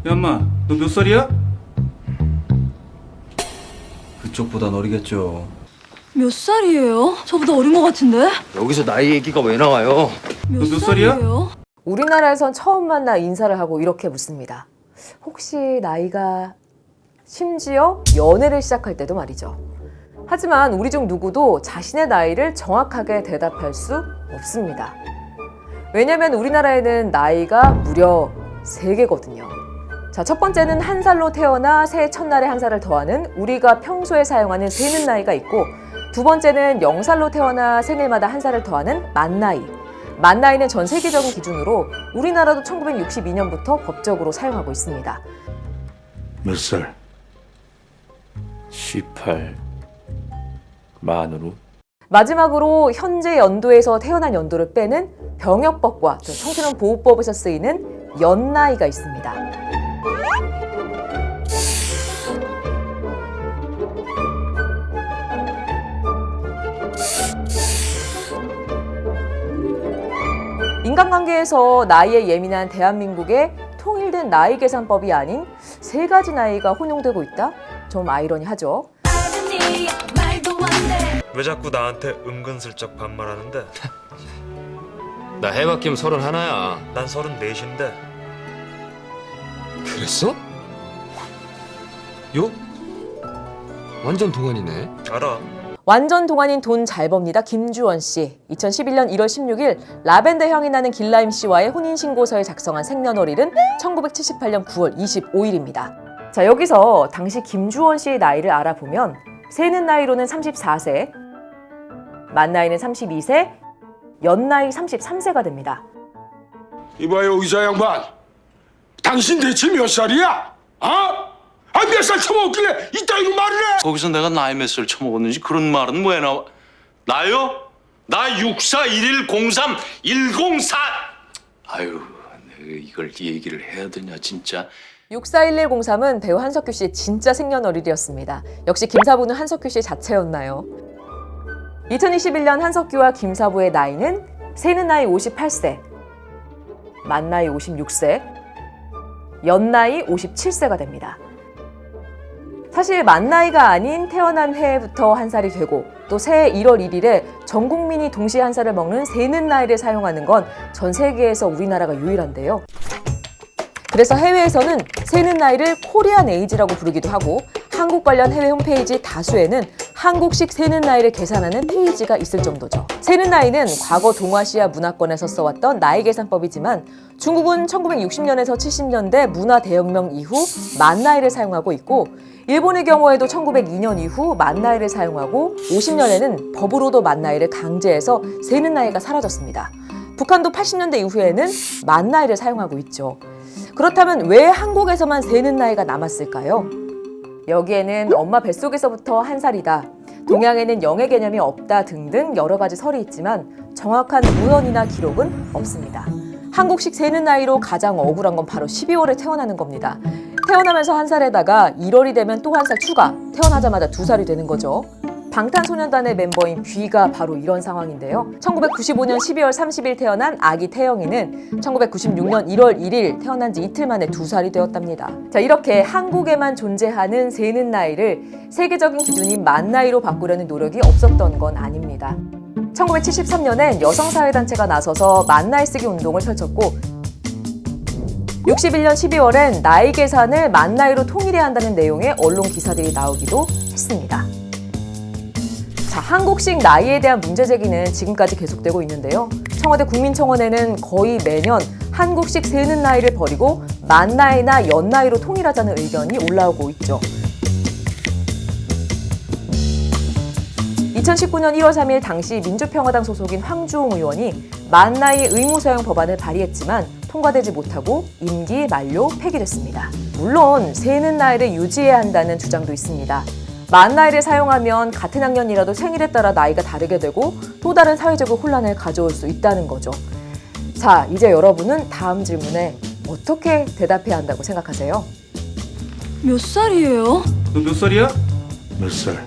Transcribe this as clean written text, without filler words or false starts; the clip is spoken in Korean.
야, 엄마, 너 몇 살이야? 그쪽보단 어리겠죠. 몇 살이에요? 저보다 어린 것 같은데? 여기서 나이 얘기가 왜 나와요? 너 몇 살이야? 살이에요? 우리나라에선 처음 만나 인사를 하고 이렇게 묻습니다. 혹시 나이가, 심지어 연애를 시작할 때도 말이죠. 하지만 우리 중 누구도 자신의 나이를 정확하게 대답할 수 없습니다. 왜냐면 우리나라에는 나이가 무려 3개거든요. 자, 첫 번째는 한 살로 태어나 새해 첫날에 한 살을 더하는 우리가 평소에 사용하는 세는 나이가 있고, 두 번째는 0살로 태어나 생일마다 한 살을 더하는 만나이. 만나이는 전 세계적인 기준으로 우리나라도 1962년부터 법적으로 사용하고 있습니다. 몇 살? 18 만으로? 마지막으로 현재 연도에서 태어난 연도를 빼는 병역법과 청소년 보호법에서 쓰이는 연나이가 있습니다. 인간관계에서 나이에 예민한 대한민국의 통일된 나이 계산법이 아닌 3가지 나이가 혼용되고 있다? 좀 아이러니하죠. 왜 자꾸 나한테 은근슬쩍 반말하는데? 나 해바뀌면 31이야. 난 34인데. 그랬어? 요? 완전 동안이네. 알아. 완전 동안인 돈 잘 법니다. 김주원 씨. 2011년 1월 16일 라벤더 향이 나는 길라임 씨와의 혼인신고서에 작성한 생년월일은 1978년 9월 25일입니다. 자, 여기서 당시 김주원 씨의 나이를 알아보면 세는 나이로는 34세, 만 나이는 32세, 연 나이 33세가 됩니다. 이봐요, 의사 양반. 당신 대체 몇 살이야? 몇 살 처먹었길래 이따위로 말을 해? 거기서 내가 나이 몇 살 처먹었는지 그런 말은 왜 나와? 나요? 나 641103 104. 아유, 내가 이걸 얘기를 해야 되냐 진짜. 641103은 배우 한석규 씨의 진짜 생년월일이었습니다. 역시 김사부는 한석규 씨 자체였나요? 2021년 한석규와 김사부의 나이는 세는 나이 58세, 만 나이 56세, 연 나이 57세가 됩니다. 사실 만 나이가 아닌 태어난 해부터 한 살이 되고 또 새해 1월 1일에 전 국민이 동시에 한 살을 먹는 세는 나이를 사용하는 건 전 세계에서 우리나라가 유일한데요. 그래서 해외에서는 세는 나이를 코리안 에이지라고 부르기도 하고, 한국 관련 해외 홈페이지 다수에는 한국식 세는 나이를 계산하는 페이지가 있을 정도죠. 세는 나이는 과거 동아시아 문화권에서 써왔던 나이 계산법이지만 중국은 1960년에서 70년대 문화 대혁명 이후 만 나이를 사용하고 있고, 일본의 경우에도 1902년 이후 만 나이를 사용하고 50년에는 법으로도 만 나이를 강제해서 세는 나이가 사라졌습니다. 북한도 80년대 이후에는 만 나이를 사용하고 있죠. 그렇다면 왜 한국에서만 세는 나이가 남았을까요? 여기에는 엄마 뱃속에서부터 한 살이다, 동양에는 영의 개념이 없다 등등 여러 가지 설이 있지만 정확한 문헌이나 기록은 없습니다. 한국식 세는 나이로 가장 억울한 건 바로 12월에 태어나는 겁니다. 태어나면서 한 살에다가 1월이 되면 또 한 살 추가, 태어나자마자 2살이 되는 거죠. 방탄소년단의 멤버인 뷔가 바로 이런 상황인데요. 1995년 12월 30일 태어난 아기 태영이는 1996년 1월 1일 태어난 지 이틀 만에 2살이 되었답니다. 자, 이렇게 한국에만 존재하는 세는 나이를 세계적인 기준인 만 나이로 바꾸려는 노력이 없었던 건 아닙니다. 1973년엔 여성사회단체가 나서서 만 나이 쓰기 운동을 펼쳤고, 61년 12월엔 나이 계산을 만 나이로 통일해야 한다는 내용의 언론 기사들이 나오기도 했습니다. 자, 한국식 나이에 대한 문제 제기는 지금까지 계속되고 있는데요. 청와대 국민청원에는 거의 매년 한국식 세는 나이를 버리고 만 나이나 연 나이로 통일하자는 의견이 올라오고 있죠. 2019년 1월 3일 당시 민주평화당 소속인 황주홍 의원이 만 나이 의무 사용 법안을 발의했지만 통과되지 못하고 임기 만료 폐기됐습니다. 물론 세는 나이를 유지해야 한다는 주장도 있습니다. 만 나이를 사용하면 같은 학년이라도 생일에 따라 나이가 다르게 되고 또 다른 사회적 혼란을 가져올 수 있다는 거죠. 자, 이제 여러분은 다음 질문에 어떻게 대답해야 한다고 생각하세요? 몇 살이에요? 너 몇 살이야? 몇 살?